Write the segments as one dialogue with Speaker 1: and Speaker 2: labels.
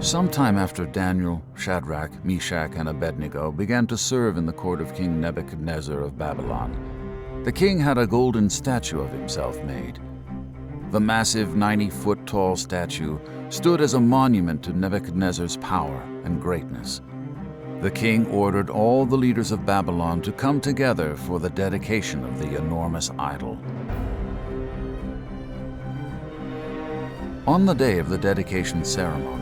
Speaker 1: Sometime after Daniel, Shadrach, Meshach, and Abednego began to serve in the court of King Nebuchadnezzar of Babylon, the king had a golden statue of himself made. The massive 90-foot-tall statue stood as a monument to Nebuchadnezzar's power and greatness. The king ordered all the leaders of Babylon to come together for the dedication of the enormous idol. On the day of the dedication ceremony,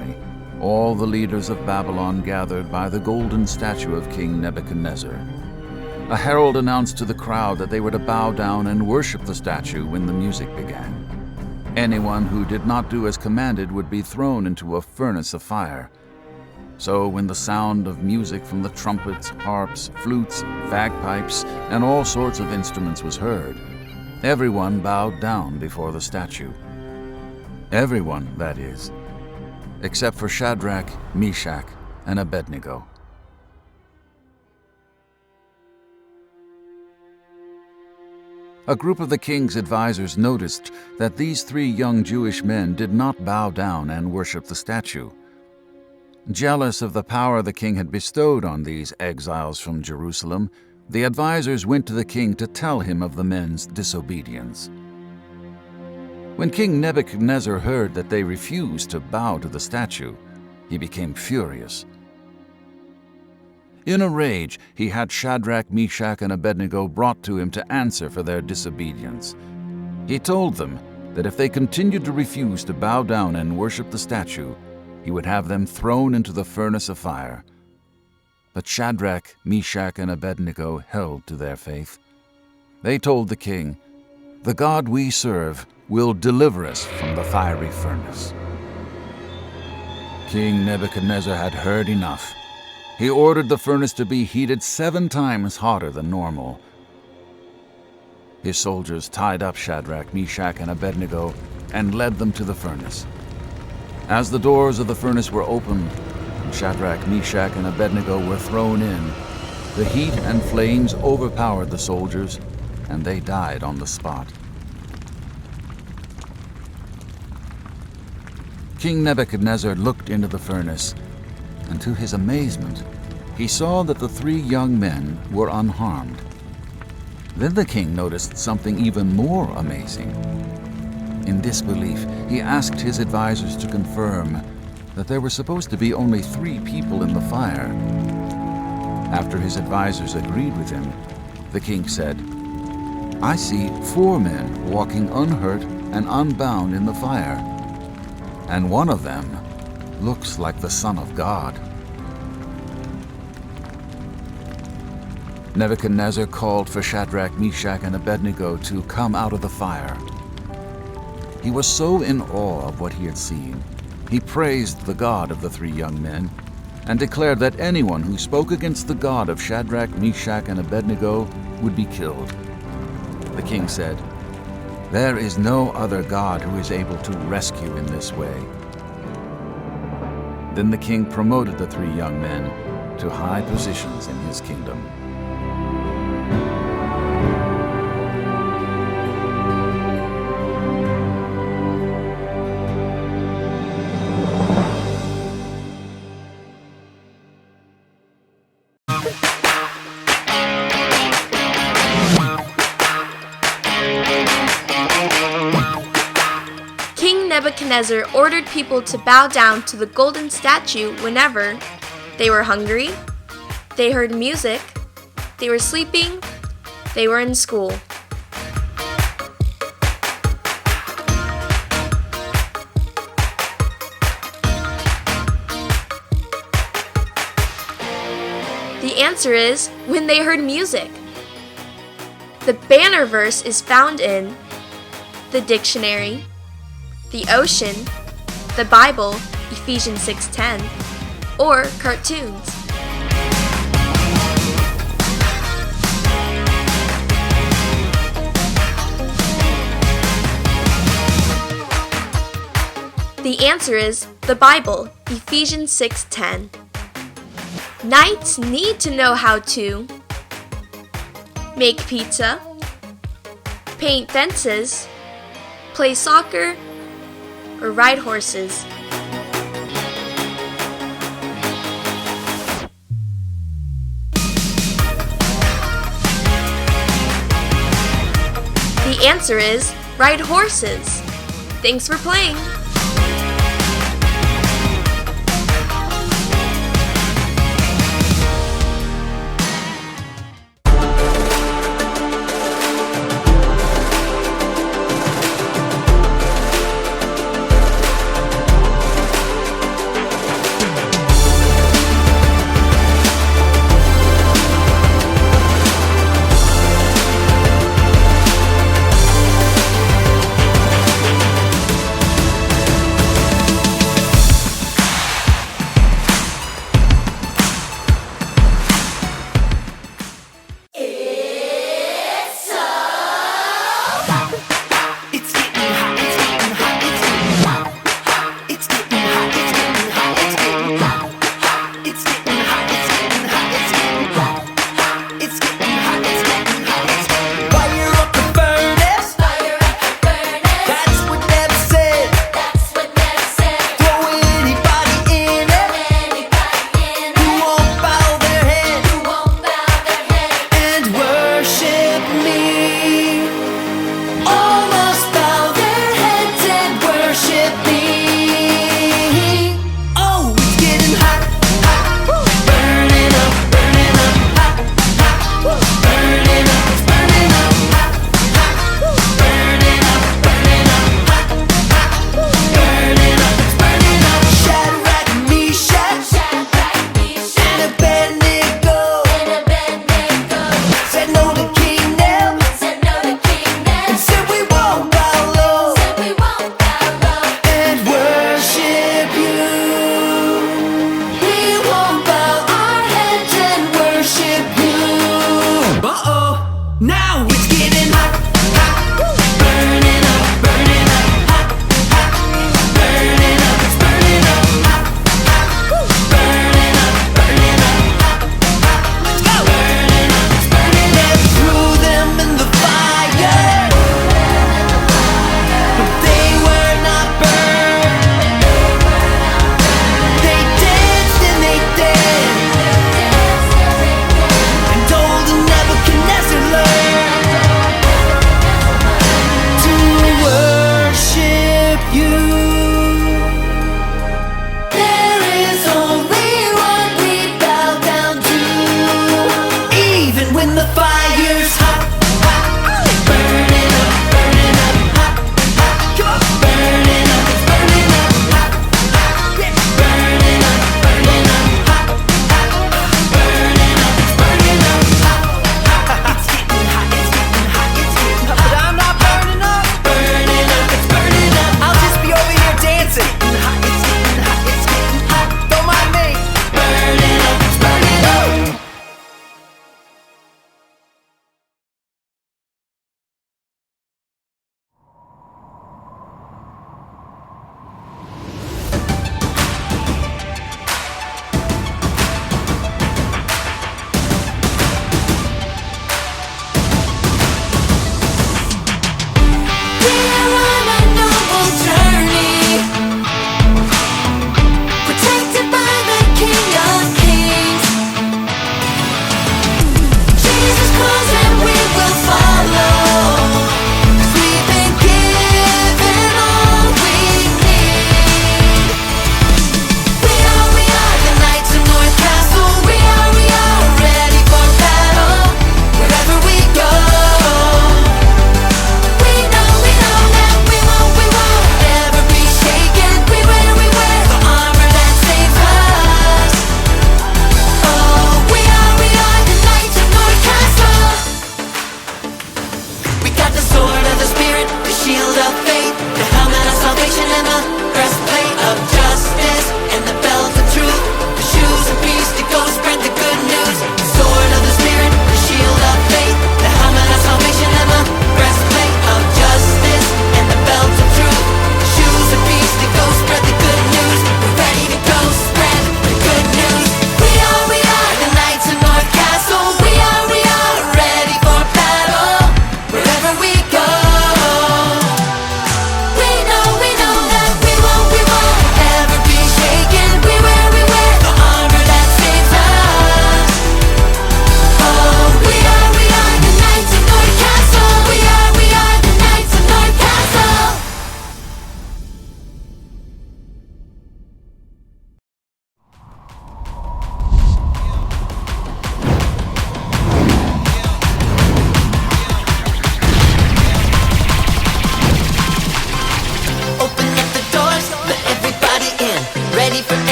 Speaker 1: all the leaders of Babylon gathered by the golden statue of King Nebuchadnezzar. A herald announced to the crowd that they were to bow down and worship the statue when the music began. Anyone who did not do as commanded would be thrown into a furnace of fire. So when the sound of music from the trumpets, harps, flutes, bagpipes, and all sorts of instruments was heard, everyone bowed down before the statue. Everyone, that is, except for Shadrach, Meshach, and Abednego. A group of the king's advisors noticed that these three young Jewish men did not bow down and worship the statue. Jealous of the power the king had bestowed on these exiles from Jerusalem, the advisors went to the king to tell him of the men's disobedience. When King Nebuchadnezzar heard that they refused to bow to the statue, he became furious. In a rage, he had Shadrach, Meshach, and Abednego brought to him to answer for their disobedience. He told them that if they continued to refuse to bow down and worship the statue, he would have them thrown into the furnace of fire. But Shadrach, Meshach, and Abednego held to their faith. They told the king, "The God we serve will deliver us from the fiery furnace." King Nebuchadnezzar had heard enough. He ordered the furnace to be heated 7 times hotter than normal. His soldiers tied up Shadrach, Meshach, and Abednego and led them to the furnace. As the doors of the furnace were opened, and Shadrach, Meshach, and Abednego were thrown in, the heat and flames overpowered the soldiers, and they died on the spot. King Nebuchadnezzar looked into the furnace, and to his amazement, he saw that the 3 young men were unharmed. Then the king noticed something even more amazing. In disbelief, he asked his advisors to confirm that there were supposed to be only 3 people in the fire. After his advisors agreed with him, the king said, "I see 4 men walking unhurt and unbound in the fire, and one of them looks like the Son of God." Nebuchadnezzar called for Shadrach, Meshach, and Abednego to come out of the fire. He was so in awe of what he had seen, he praised the God of the 3 young men and declared that anyone who spoke against the God of Shadrach, Meshach, and Abednego would be killed. The king said, "There is no other God who is able to rescue in this way." Then the king promoted the 3 young men to high positions in his kingdom.
Speaker 2: Nebuchadnezzar ordered people to bow down to the golden statue whenever they were hungry, they heard music, they were sleeping, they were in school. The answer is when they heard music. The banner verse is found in the dictionary, the ocean, the Bible, Ephesians 6:10, or cartoons. The answer is the Bible, Ephesians 6:10. Knights need to know how to make pizza, paint fences, play soccer, or ride horses. answer is ride horses. Thanks for playing!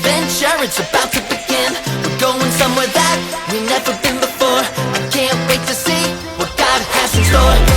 Speaker 3: adventure, it's about to begin. We're going somewhere that we've never been before. I can't wait to see what God has in store.